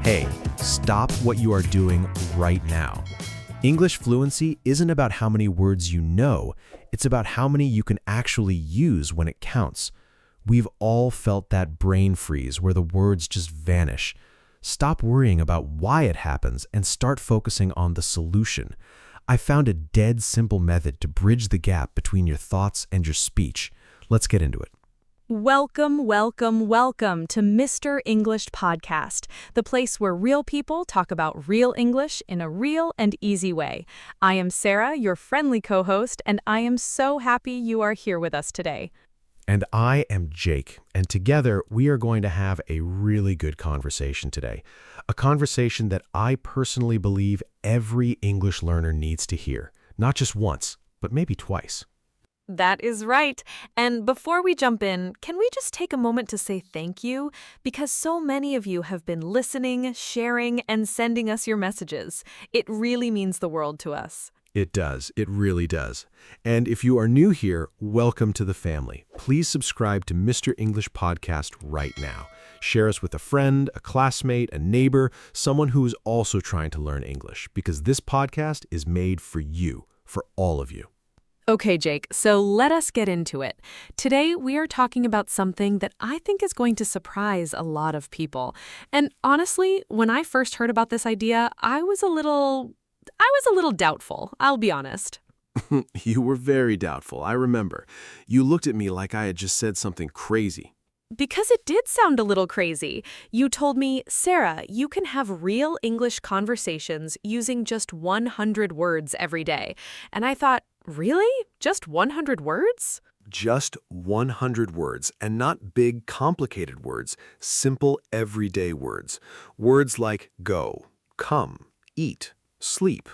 Hey, stop what you are doing right now. English fluency isn't about how many words you know, it's about how many you can actually use when it counts. We've all felt that brain freeze where the words just vanish. Stop worrying about why it happens and start focusing on the solution. I found a dead simple method to bridge the gap between your thoughts and your speech. Let's get into it. Welcome, welcome, welcome to Mr. English Podcast, the place where real people talk about real English in a real and easy way. I am Sarah, your friendly co-host, and I am so happy you are here with us today. And I am Jake, and together we are going to have a really good conversation today. A conversation that I personally believe every English learner needs to hear, not just once, but maybe twice. That is right. And before we jump in, can we just take a moment to say thank you? Because so many of you have been listening, sharing, and sending us your messages. It really means the world to us. It does. It really does. And if you are new here, welcome to the family. Please subscribe to Mr. English Podcast right now. Share us with a friend, a classmate, a neighbor, someone who is also trying to learn English, because this podcast is made for you, for all of you. Okay, Jake, so let us get into it. Today, we are talking about something that I think is going to surprise a lot of people. And honestly, when I first heard about this idea, I was a little doubtful, I'll be honest. You were very doubtful, I remember. You looked at me like I had just said something crazy. Because it did sound a little crazy. You told me, Sarah, you can have real English conversations using just 100 words every day. And I thought, really? Just 100 words? Just 100 words, and not big, complicated words, simple, everyday words. Words like go, come, eat, sleep,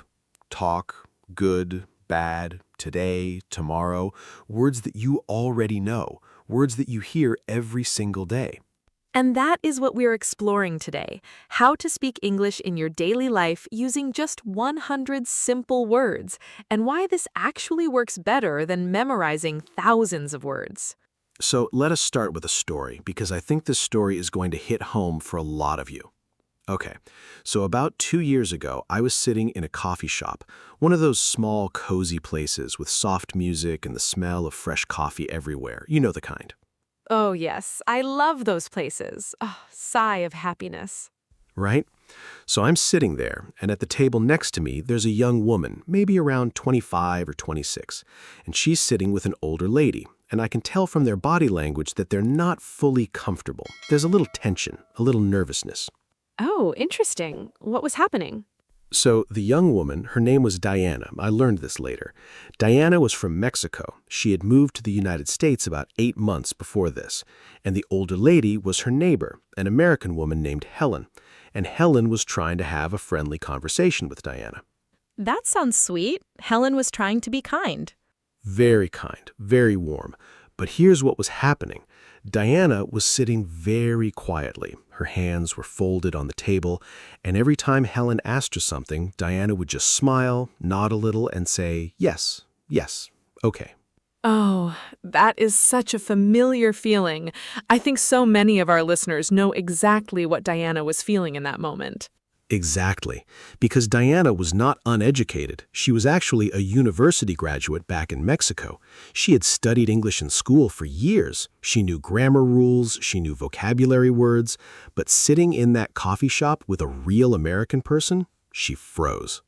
talk, good, bad, today, tomorrow, words that you already know, words that you hear every single day. And that is what we're exploring today, how to speak English in your daily life using just 100 simple words, and why this actually works better than memorizing thousands of words. So let us start with a story, because I think this story is going to hit home for a lot of you. Okay, so about 2 years ago, I was sitting in a coffee shop, one of those small, cozy places with soft music and the smell of fresh coffee everywhere. You know the kind. Oh, yes, I love those places. Oh, sigh of happiness. Right? So I'm sitting there, and at the table next to me, there's a young woman, maybe around 25 or 26, and she's sitting with an older lady, and I can tell from their body language that they're not fully comfortable. There's a little tension, a little nervousness. Oh, interesting. What was happening? So the young woman, her name was Diana. I learned this later. Diana was from Mexico. She had moved to the United States about 8 months before this. And the older lady was her neighbor, an American woman named Helen. And Helen was trying to have a friendly conversation with Diana. That sounds sweet. Helen was trying to be kind. Very kind, very warm. But here's what was happening. Diana was sitting very quietly. Her hands were folded on the table, and every time Helen asked her something, Diana would just smile, nod a little, and say, yes, yes, okay. Oh, that is such a familiar feeling. I think so many of our listeners know exactly what Diana was feeling in that moment. Exactly. Because Diana was not uneducated. She was actually a university graduate back in Mexico. She had studied English in school for years. She knew grammar rules, she knew vocabulary words, but sitting in that coffee shop with a real American person, she froze.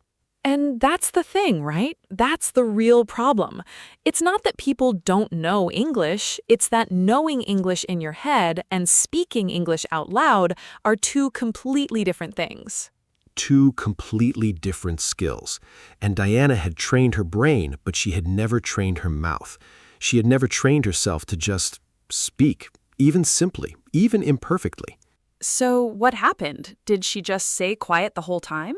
And that's the thing, right? That's the real problem. It's not that people don't know English, it's that knowing English in your head and speaking English out loud are two completely different things. Two completely different skills. And Diana had trained her brain, but she had never trained her mouth. She had never trained herself to just speak, even simply, even imperfectly. So what happened? Did she just stay quiet the whole time?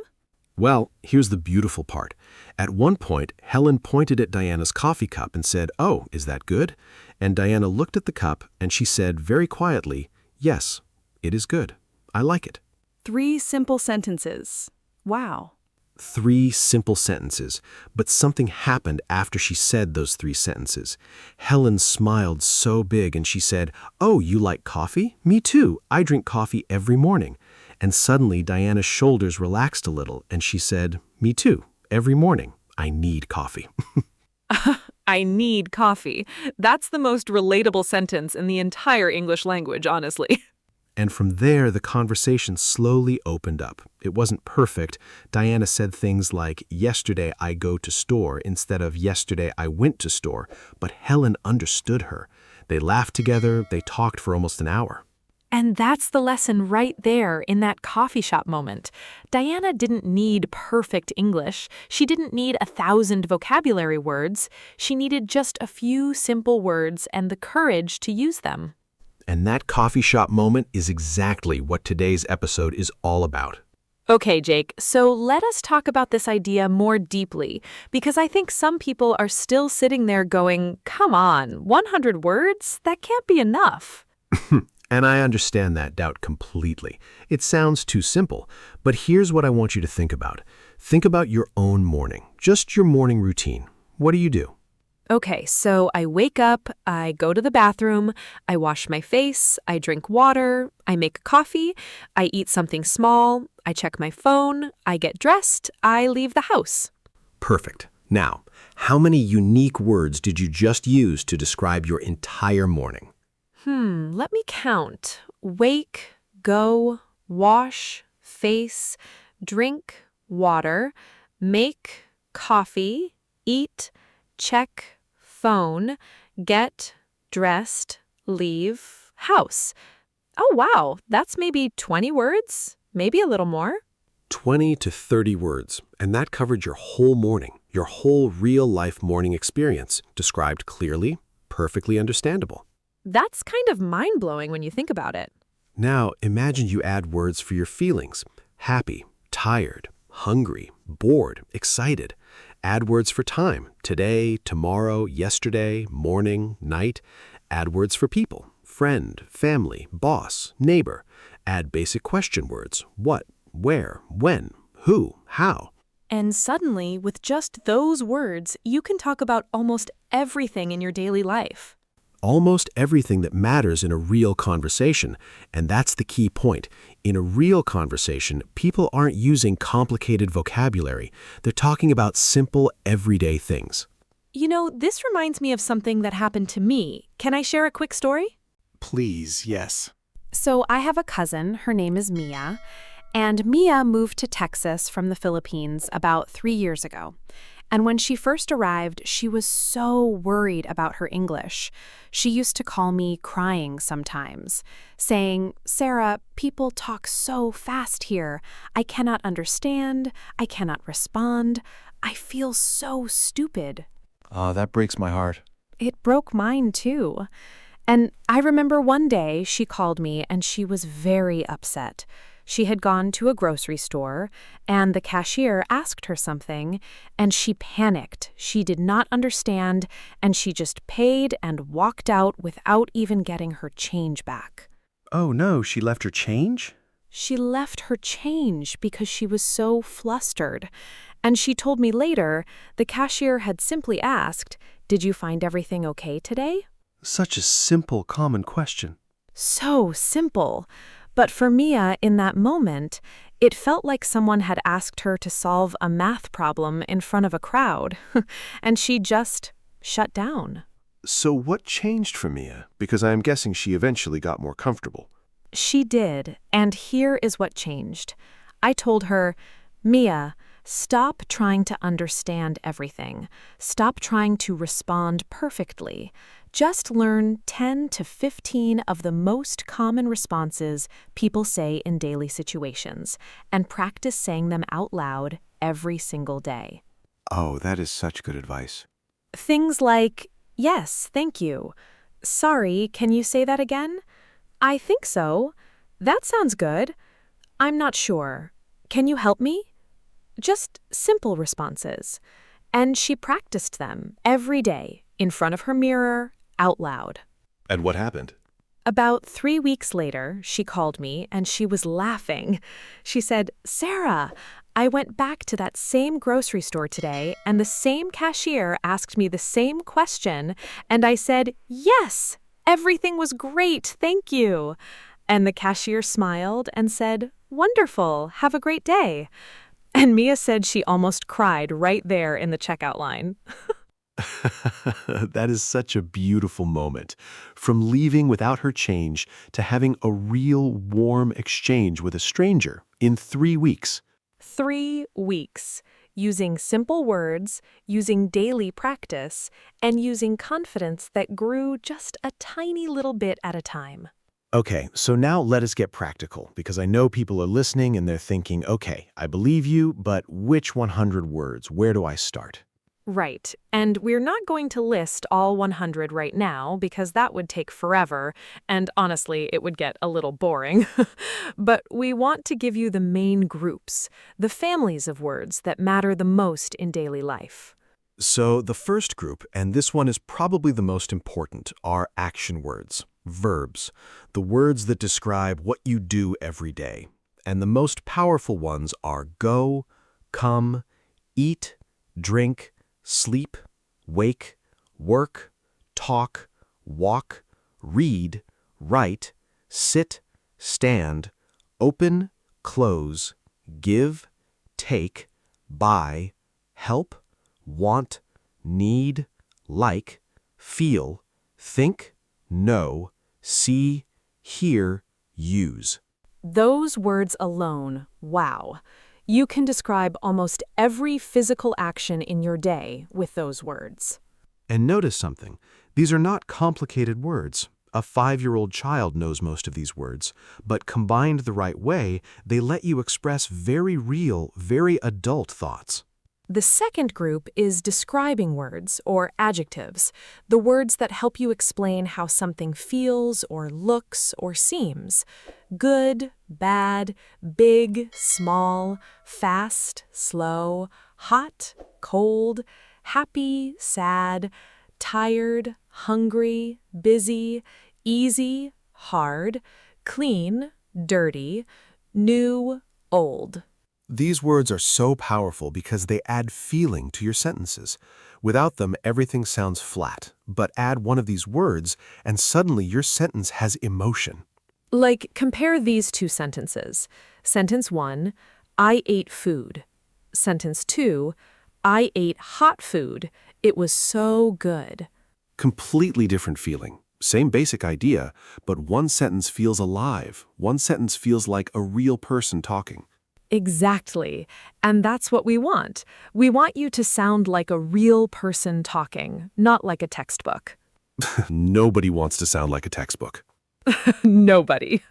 Well, here's the beautiful part. At one point, Helen pointed at Diana's coffee cup and said, "Oh, is that good?" And Diana looked at the cup and she said very quietly, "Yes, it is good. I like it." 3 simple sentences. Wow. 3 simple sentences, but something happened after she said those 3 sentences. Helen smiled so big and she said, "Oh, you like coffee? Me too. I drink coffee every morning." And suddenly, Diana's shoulders relaxed a little, and she said, "Me too. Every morning, I need coffee." I need coffee. That's the most relatable sentence in the entire English language, honestly. And from there, the conversation slowly opened up. It wasn't perfect. Diana said things like, "Yesterday I go to store," instead of "Yesterday I went to store," but Helen understood her. They laughed together, they talked for almost an hour. And that's the lesson right there in that coffee shop moment. Diana didn't need perfect English. She didn't need 1,000 vocabulary words. She needed just a few simple words and the courage to use them. And that coffee shop moment is exactly what today's episode is all about. Okay, Jake, so let us talk about this idea more deeply, because I think some people are still sitting there going, come on, 100 words? That can't be enough. And I understand that doubt completely. It sounds too simple, but here's what I want you to think about. Think about your own morning, just your morning routine. What do you do? Okay, so I wake up, I go to the bathroom, I wash my face, I drink water, I make coffee, I eat something small, I check my phone, I get dressed, I leave the house. Perfect. Now, how many unique words did you just use to describe your entire morning? Let me count. Wake, go, wash, face, drink, water, make, coffee, eat, check, phone, get, dressed, leave, house. Oh, wow, that's maybe 20 words? Maybe a little more? 20 to 30 words, and that covered your whole morning, your whole real-life morning experience, described clearly, perfectly understandable. That's kind of mind-blowing when you think about it. Now, imagine you add words for your feelings. Happy, tired, hungry, bored, excited. Add words for time. Today, tomorrow, yesterday, morning, night. Add words for people. Friend, family, boss, neighbor. Add basic question words. What, where, when, who, how. And suddenly, with just those words, you can talk about almost everything in your daily life. Almost everything that matters in a real conversation, and that's the key point. In a real conversation, people aren't using complicated vocabulary. They're talking about simple, everyday things. You know, this reminds me of something that happened to me. Can I share a quick story? Please, yes. So I have a cousin, her name is Mia, and Mia moved to Texas from the Philippines about 3 years ago. And when she first arrived, she was so worried about her English. She used to call me crying sometimes, saying, "Sarah, people talk so fast here. I cannot understand. I cannot respond. I feel so stupid." That breaks my heart. It broke mine too. And I remember one day she called me and she was very upset. She had gone to a grocery store, and the cashier asked her something, and she panicked. She did not understand, and she just paid and walked out without even getting her change back. Oh no, she left her change? She left her change because she was so flustered. And she told me later the cashier had simply asked, "Did you find everything okay today?" Such a simple, common question. So simple. But for Mia, in that moment, it felt like someone had asked her to solve a math problem in front of a crowd, and she just shut down. So what changed for Mia? Because I am guessing she eventually got more comfortable. She did, and here is what changed. I told her, "Mia, stop trying to understand everything. Stop trying to respond perfectly. Just learn 10 to 15 of the most common responses people say in daily situations, and practice saying them out loud every single day." Oh, that is such good advice. Things like, "Yes, thank you. Sorry, can you say that again? I think so. That sounds good. I'm not sure. Can you help me?" Just simple responses. And she practiced them every day in front of her mirror, out loud. And what happened? About 3 weeks later, she called me and she was laughing. She said, "Sarah, I went back to that same grocery store today and the same cashier asked me the same question and I said, 'Yes, everything was great, thank you.' And the cashier smiled and said, Wonderful. Have a great day. And Mia said she almost cried right there in the checkout line. That is such a beautiful moment. From leaving without her change to having a real warm exchange with a stranger in 3 weeks. 3 weeks. Using simple words, using daily practice, and using confidence that grew just a tiny little bit at a time. Okay, so now let us get practical, because I know people are listening and they're thinking, okay, I believe you, but which 100 words? Where do I start? Right. And we're not going to list all 100 right now because that would take forever, and honestly, it would get a little boring. But we want to give you the main groups, the families of words that matter the most in daily life. So the first group, and this one is probably the most important, are action words, verbs, the words that describe what you do every day. And the most powerful ones are go, come, eat, drink, sleep, wake, work, talk, walk, read, write, sit, stand, open, close, give, take, buy, help, want, need, like, feel, think, know, see, hear, use. Those words alone, wow. You can describe almost every physical action in your day with those words. And notice something. These are not complicated words. A 5-year-old child knows most of these words, but combined the right way, they let you express very real, very adult thoughts. The second group is describing words, or adjectives, the words that help you explain how something feels or looks or seems. Good, bad, big, small, fast, slow, hot, cold, happy, sad, tired, hungry, busy, easy, hard, clean, dirty, new, old. These words are so powerful because they add feeling to your sentences. Without them, everything sounds flat. But add one of these words, and suddenly your sentence has emotion. Like, compare these two sentences. Sentence 1, I ate food. Sentence 2, I ate hot food. It was so good. Completely different feeling. Same basic idea, but one sentence feels alive. One sentence feels like a real person talking. Exactly. And that's what we want. We want you to sound like a real person talking, not like a textbook. Nobody wants to sound like a textbook. Nobody.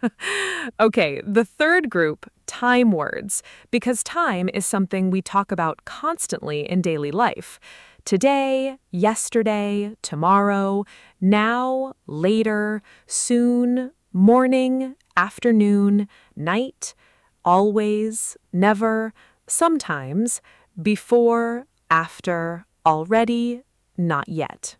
Okay, the third group, time words, because time is something we talk about constantly in daily life. Today, yesterday, tomorrow, now, later, soon, morning, afternoon, night, always, never, sometimes, before, after, already, not yet.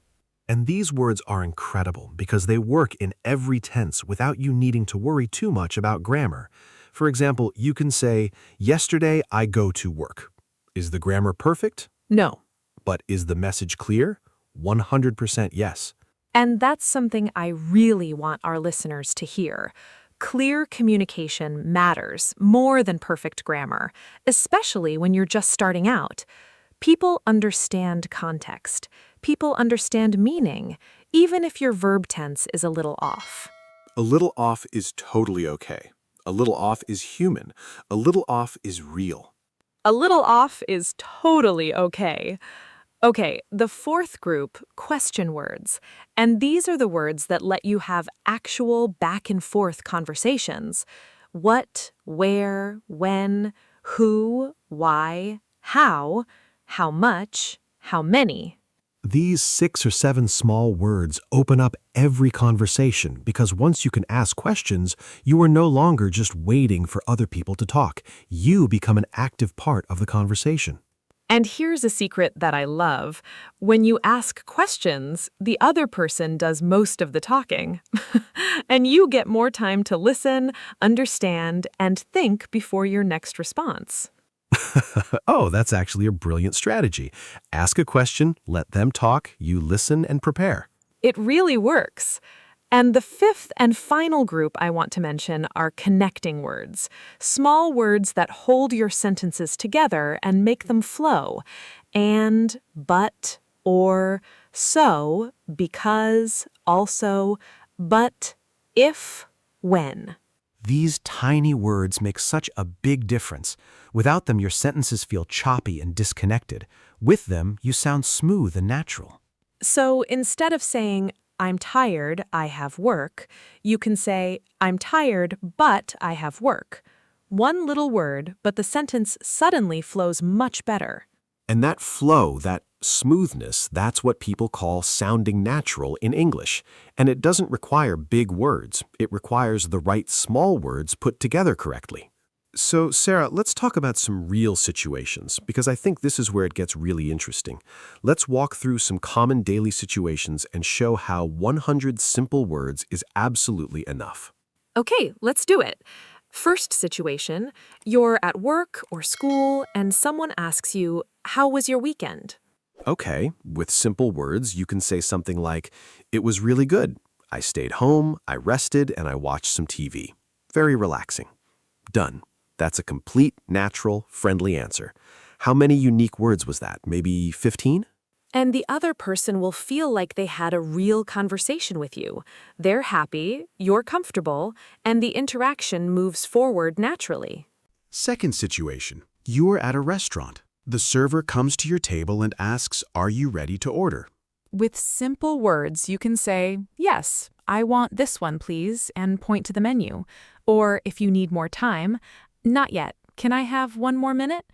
And these words are incredible because they work in every tense without you needing to worry too much about grammar. For example, you can say, yesterday I go to work. Is the grammar perfect? No. But is the message clear? 100% yes. And that's something I really want our listeners to hear. Clear communication matters more than perfect grammar, especially when you're just starting out. People understand context. People understand meaning, even if your verb tense is a little off. A little off is totally okay. A little off is human. A little off is real. A little off is totally okay. Okay, the fourth group, question words. And these are the words that let you have actual back and forth conversations. What, where, when, who, why, how much, how many. These 6 or 7 small words open up every conversation because once you can ask questions, you are no longer just waiting for other people to talk. You become an active part of the conversation. And here's a secret that I love. When you ask questions, the other person does most of the talking. And you get more time to listen, understand, and think before your next response. Oh, that's actually a brilliant strategy. Ask a question, let them talk, you listen and prepare. It really works. And the fifth and final group I want to mention are connecting words, small words that hold your sentences together and make them flow. And, but, or, so, because, also, but, if, when. These tiny words make such a big difference. Without them, your sentences feel choppy and disconnected. With them, you sound smooth and natural. So instead of saying, I'm tired, I have work, you can say, I'm tired, but I have work. One little word, but the sentence suddenly flows much better. And that flow, that smoothness, that's what people call sounding natural in English. And it doesn't require big words. It requires the right small words put together correctly. So, Sarah, let's talk about some real situations, because I think this is where it gets really interesting. Let's walk through some common daily situations and show how 100 simple words is absolutely enough. Okay, let's do it. First situation, you're at work or school and someone asks you, how was your weekend? Okay, with simple words, you can say something like, it was really good. I stayed home, I rested, and I watched some TV. Very relaxing. Done. That's a complete, natural, friendly answer. How many unique words was that? Maybe 15? And the other person will feel like they had a real conversation with you. They're happy, you're comfortable, and the interaction moves forward naturally. Second situation. You're at a restaurant. The server comes to your table and asks, are you ready to order? With simple words, you can say, yes, I want this one, please, and point to the menu. Or if you need more time, not yet. Can I have one more minute?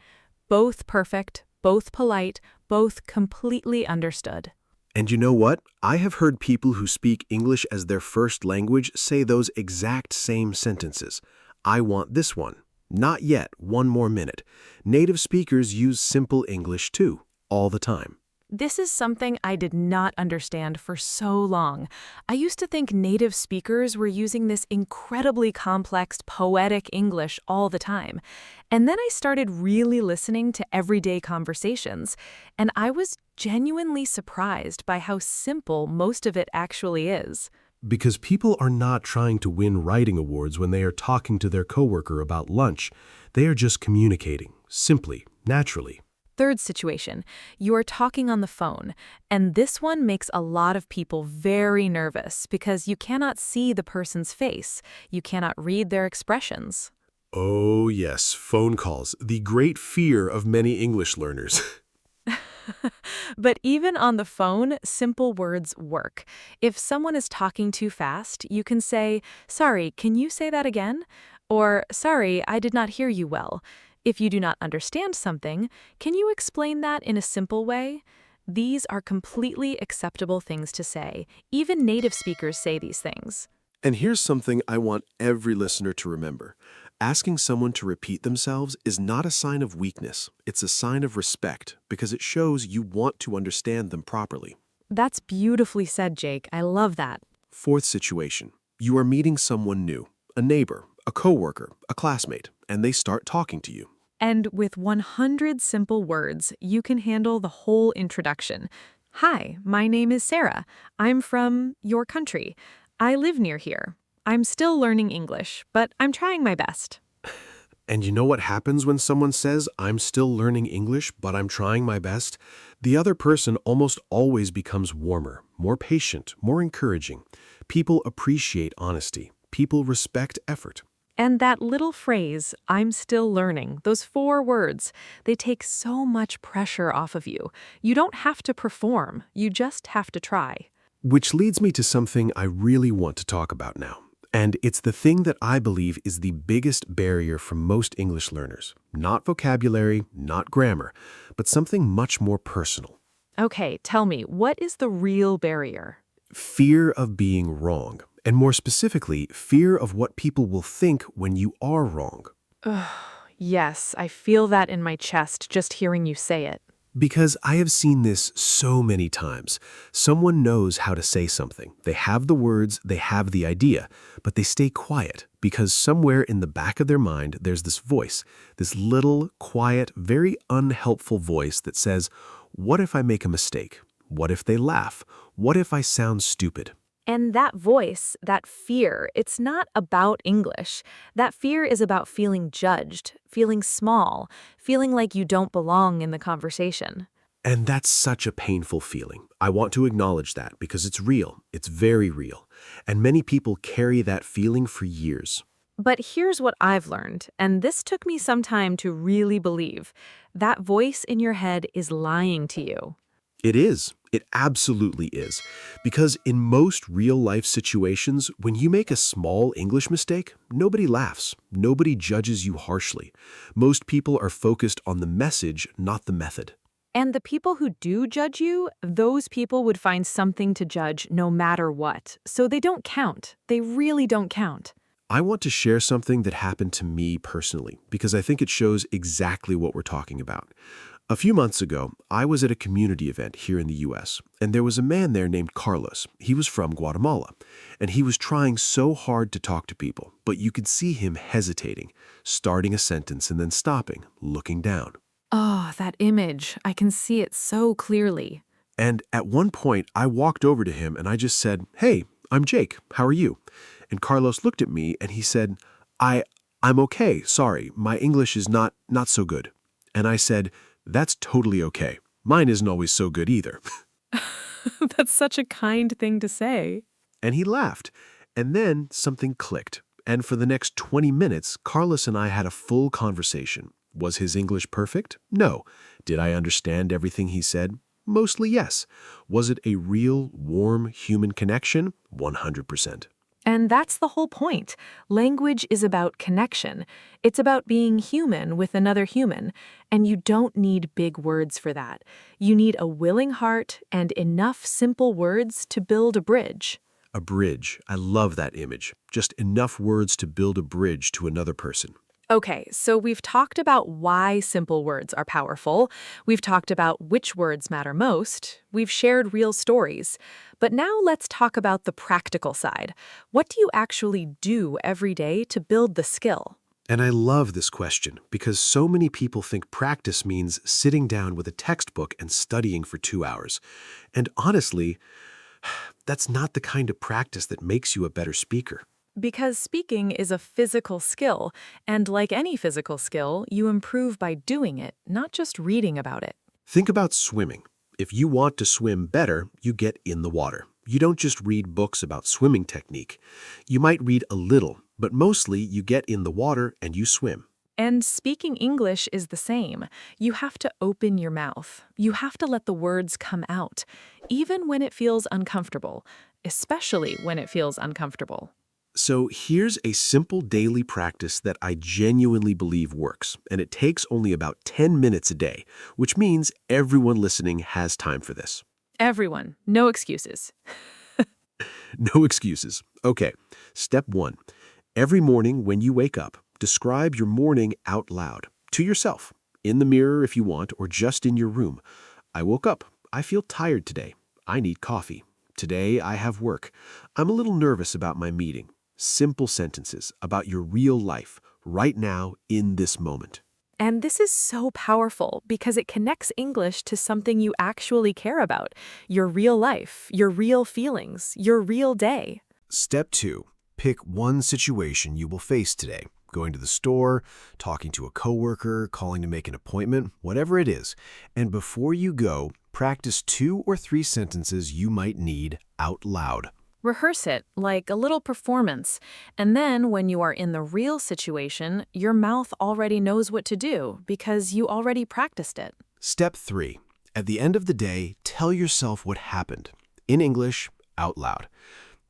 Both perfect, both polite, both completely understood. And you know what? I have heard people who speak English as their first language say those exact same sentences. I want this one. Not yet. One more minute. Native speakers use simple English too, all the time. This is something I did not understand for so long. I used to think native speakers were using this incredibly complex, poetic English all the time. And then I started really listening to everyday conversations, and I was genuinely surprised by how simple most of it actually is. Because people are not trying to win writing awards when they are talking to their coworker about lunch. They are just communicating, simply, naturally. Third situation, you are talking on the phone, and this one makes a lot of people very nervous because you cannot see the person's face. You cannot read their expressions. Oh yes, phone calls, the great fear of many English learners. But even on the phone, simple words work. If someone is talking too fast, you can say, sorry, can you say that again? Or, sorry, I did not hear you well. If you do not understand something, can you explain that in a simple way? These are completely acceptable things to say. Even native speakers say these things. And here's something I want every listener to remember. Asking someone to repeat themselves is not a sign of weakness. It's a sign of respect because it shows you want to understand them properly. That's beautifully said, Jake. I love that. Fourth situation. You are meeting someone new, a neighbor, a coworker, a classmate, and they start talking to you. And with 100 simple words, you can handle the whole introduction. Hi, my name is Sarah. I'm from your country. I live near here. I'm still learning English, but I'm trying my best. And you know what happens when someone says, I'm still learning English, but I'm trying my best? The other person almost always becomes warmer, more patient, more encouraging. People appreciate honesty. People respect effort. And that little phrase, I'm still learning, those 4 words, they take so much pressure off of you. You don't have to perform, you just have to try. Which leads me to something I really want to talk about now. And it's the thing that I believe is the biggest barrier for most English learners. Not vocabulary, not grammar, but something much more personal. Okay, tell me, what is the real barrier? Fear of being wrong. And more specifically, fear of what people will think when you are wrong. Yes, I feel that in my chest just hearing you say it. Because I have seen this so many times. Someone knows how to say something. They have the words, they have the idea, but they stay quiet because somewhere in the back of their mind there's this voice, this little, quiet, very unhelpful voice that says, what if I make a mistake? What if they laugh? What if I sound stupid? And that voice, that fear, it's not about English. That fear is about feeling judged, feeling small, feeling like you don't belong in the conversation. And that's such a painful feeling. I want to acknowledge that because it's real. It's very real. And many people carry that feeling for years. But here's what I've learned, and this took me some time to really believe. That voice in your head is lying to you. It is. It absolutely is. Because in most real-life situations, when you make a small English mistake, nobody laughs. Nobody judges you harshly. Most people are focused on the message, not the method. And the people who do judge you, those people would find something to judge no matter what. So they don't count. They really don't count. I want to share something that happened to me personally, because I think it shows exactly what we're talking about. A few months ago, I was at a community event here in the US, and there was a man there named Carlos. He was from Guatemala, and he was trying so hard to talk to people, but you could see him hesitating, starting a sentence and then stopping, looking down. Oh, that image. I can see it so clearly. And at one point, I walked over to him and I just said, "Hey, I'm Jake. How are you?" And Carlos looked at me and he said, I'm okay. Sorry, my English is not so good." And I said, "That's totally okay. Mine isn't always so good either." That's such a kind thing to say. And he laughed. And then something clicked. And for the next 20 minutes, Carlos and I had a full conversation. Was his English perfect? No. Did I understand everything he said? Mostly yes. Was it a real, warm human connection? 100%. And that's the whole point. Language is about connection. It's about being human with another human. And you don't need big words for that. You need a willing heart and enough simple words to build a bridge. A bridge. I love that image. Just enough words to build a bridge to another person. Okay, so we've talked about why simple words are powerful. We've talked about which words matter most. We've shared real stories. But now let's talk about the practical side. What do you actually do every day to build the skill? And I love this question because so many people think practice means sitting down with a textbook and studying for 2 hours. And honestly, that's not the kind of practice that makes you a better speaker. Because speaking is a physical skill, and like any physical skill, you improve by doing it, not just reading about it. Think about swimming. If you want to swim better, you get in the water. You don't just read books about swimming technique. You might read a little, but mostly you get in the water and you swim. And speaking English is the same. You have to open your mouth. You have to let the words come out, even when it feels uncomfortable, especially when it feels uncomfortable. So here's a simple daily practice that I genuinely believe works, and it takes only about 10 minutes a day, which means everyone listening has time for this. Everyone, no excuses. No excuses. Okay, step 1. Every morning when you wake up, describe your morning out loud, to yourself, in the mirror if you want, or just in your room. I woke up. I feel tired today. I need coffee. Today I have work. I'm a little nervous about my meeting. Simple sentences about your real life, right now, in this moment. And this is so powerful because it connects English to something you actually care about, your real life, your real feelings, your real day. Step 2. Pick one situation you will face today. Going to the store, talking to a coworker, calling to make an appointment, whatever it is. And before you go, practice 2 or 3 sentences you might need out loud. Rehearse it like a little performance. And then when you are in the real situation, your mouth already knows what to do because you already practiced it. Step 3. At the end of the day, tell yourself what happened. In English, out loud.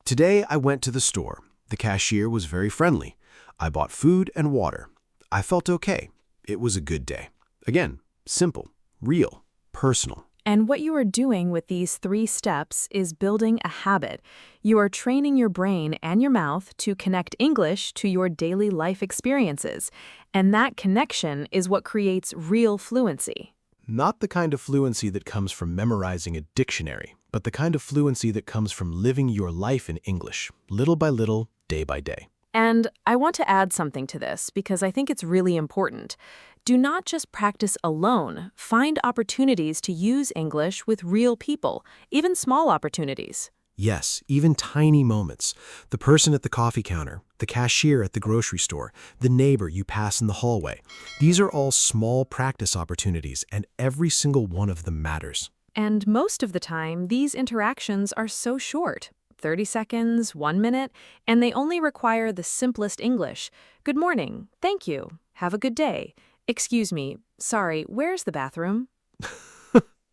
Today, I went to the store. The cashier was very friendly. I bought food and water. I felt okay. It was a good day. Again, simple, real, personal. And what you are doing with these 3 steps is building a habit. You are training your brain and your mouth to connect English to your daily life experiences. And that connection is what creates real fluency. Not the kind of fluency that comes from memorizing a dictionary, but the kind of fluency that comes from living your life in English, little by little, day by day. And I want to add something to this because I think it's really important. Do not just practice alone. Find opportunities to use English with real people, even small opportunities. Yes, even tiny moments. The person at the coffee counter, the cashier at the grocery store, the neighbor you pass in the hallway. These are all small practice opportunities, and every single one of them matters. And most of the time, these interactions are so short. 30 seconds, 1 minute, and they only require the simplest English. Good morning. Thank you. Have a good day. Excuse me. Sorry, where's the bathroom?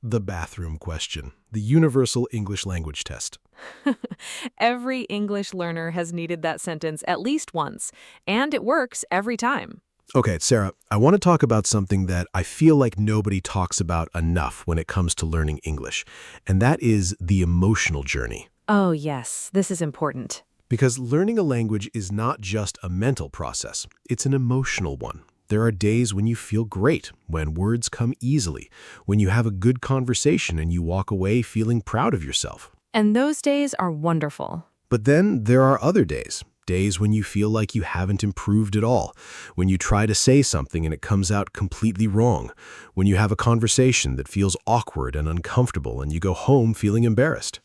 The bathroom question, the universal English language test. Every English learner has needed that sentence at least once, and it works every time. Okay, Sarah, I want to talk about something that I feel like nobody talks about enough when it comes to learning English, and that is the emotional journey. Oh, yes, this is important. Because learning a language is not just a mental process, it's an emotional one. There are days when you feel great, when words come easily, when you have a good conversation and you walk away feeling proud of yourself. And those days are wonderful. But then there are other days, days when you feel like you haven't improved at all, when you try to say something and it comes out completely wrong, when you have a conversation that feels awkward and uncomfortable and you go home feeling embarrassed.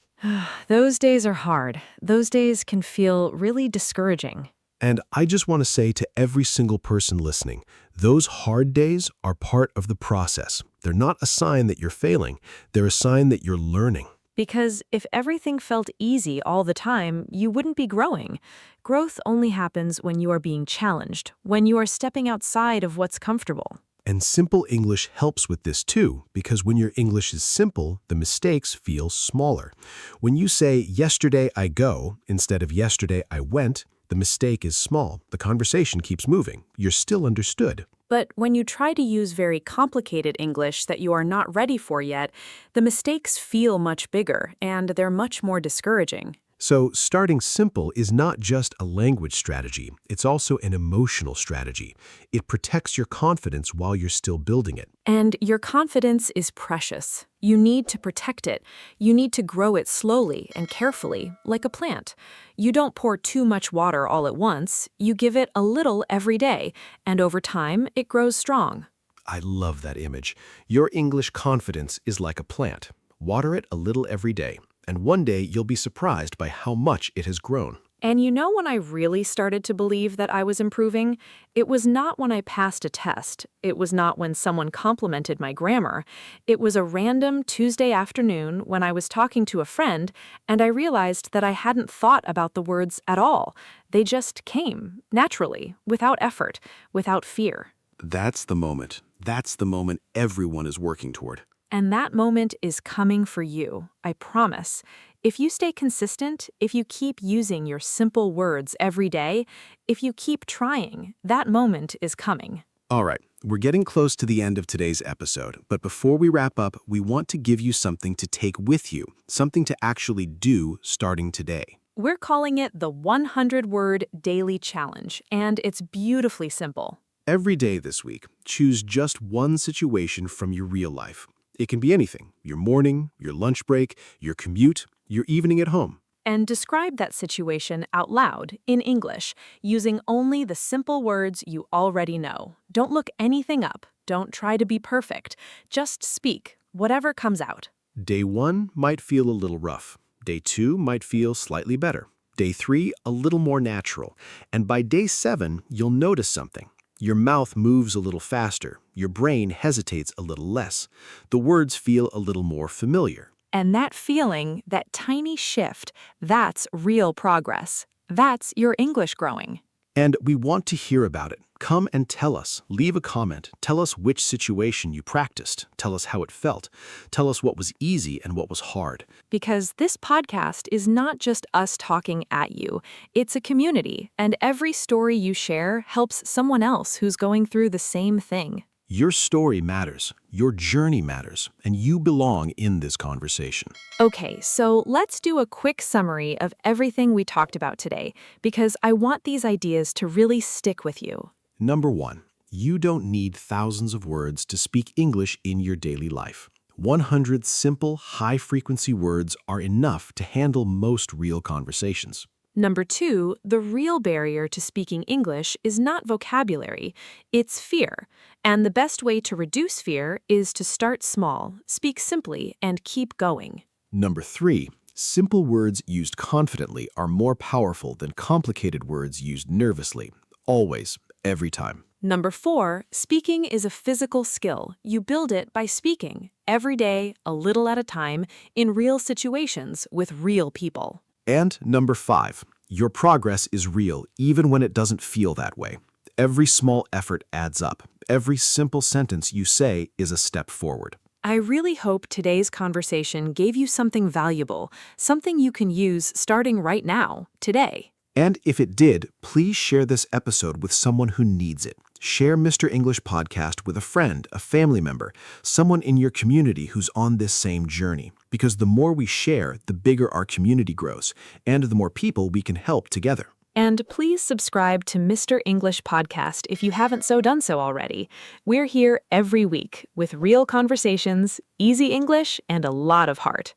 Those days are hard. Those days can feel really discouraging. And I just want to say to every single person listening, those hard days are part of the process. They're not a sign that you're failing. They're a sign that you're learning. Because if everything felt easy all the time, you wouldn't be growing. Growth only happens when you are being challenged, when you are stepping outside of what's comfortable. And simple English helps with this too, because when your English is simple, the mistakes feel smaller. When you say, yesterday I go, instead of yesterday I went, the mistake is small. The conversation keeps moving. You're still understood. But when you try to use very complicated English that you are not ready for yet, the mistakes feel much bigger, and they're much more discouraging. So starting simple is not just a language strategy, it's also an emotional strategy. It protects your confidence while you're still building it. And your confidence is precious. You need to protect it. You need to grow it slowly and carefully, like a plant. You don't pour too much water all at once. You give it a little every day, and over time, it grows strong. I love that image. Your English confidence is like a plant. Water it a little every day, and one day you'll be surprised by how much it has grown. And you know when I really started to believe that I was improving? It was not when I passed a test. It was not when someone complimented my grammar. It was a random Tuesday afternoon when I was talking to a friend and I realized that I hadn't thought about the words at all. They just came, naturally, without effort, without fear. That's the moment. That's the moment everyone is working toward. And that moment is coming for you, I promise. If you stay consistent, if you keep using your simple words every day, if you keep trying, that moment is coming. All right, we're getting close to the end of today's episode, but before we wrap up, we want to give you something to take with you, something to actually do starting today. We're calling it the 100-word daily challenge, and it's beautifully simple. Every day this week, choose just one situation from your real life. It can be anything, your morning, your lunch break, your commute, your evening at home. And describe that situation out loud, in English, using only the simple words you already know. Don't look anything up. Don't try to be perfect. Just speak, whatever comes out. Day 1 might feel a little rough. Day 2 might feel slightly better. Day 3, a little more natural. And by day 7, you'll notice something. Your mouth moves a little faster. Your brain hesitates a little less. The words feel a little more familiar. And that feeling, that tiny shift, that's real progress. That's your English growing. And we want to hear about it. Come and tell us. Leave a comment. Tell us which situation you practiced. Tell us how it felt. Tell us what was easy and what was hard. Because this podcast is not just us talking at you. It's a community, and every story you share helps someone else who's going through the same thing. Your story matters. Your journey matters. And you belong in this conversation. Okay, so let's do a quick summary of everything we talked about today, because I want these ideas to really stick with you. Number 1, you don't need thousands of words to speak English in your daily life. 100 simple, high-frequency words are enough to handle most real conversations. Number 2, the real barrier to speaking English is not vocabulary, it's fear. And the best way to reduce fear is to start small, speak simply, and keep going. Number 3, Simple words used confidently are more powerful than complicated words used nervously. Always, every time. Number 4, speaking is a physical skill. You build it by speaking, every day, a little at a time, in real situations with real people. And number 5, your progress is real even when it doesn't feel that way. Every small effort adds up. Every simple sentence you say is a step forward. I really hope today's conversation gave you something valuable, something you can use starting right now, today. And if it did, please share this episode with someone who needs it. Share Mr. English Podcast with a friend, a family member, someone in your community who's on this same journey. Because the more we share, the bigger our community grows, and the more people we can help together. And please subscribe to Mr. English Podcast if you haven't done so already. We're here every week with real conversations, easy English, and a lot of heart.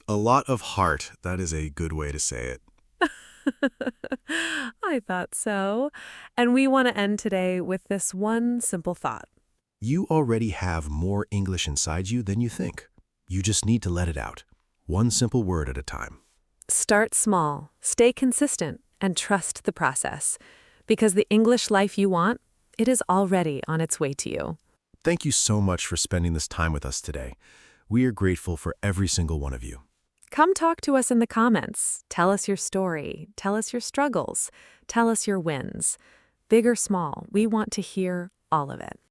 A lot of heart. That is a good way to say it. I thought so. And we want to end today with this one simple thought. You already have more English inside you than you think. You just need to let it out. One simple word at a time. Start small, stay consistent, and trust the process. Because the English life you want, it is already on its way to you. Thank you so much for spending this time with us today. We are grateful for every single one of you. Come talk to us in the comments. Tell us your story. Tell us your struggles. Tell us your wins. Big or small, we want to hear all of it.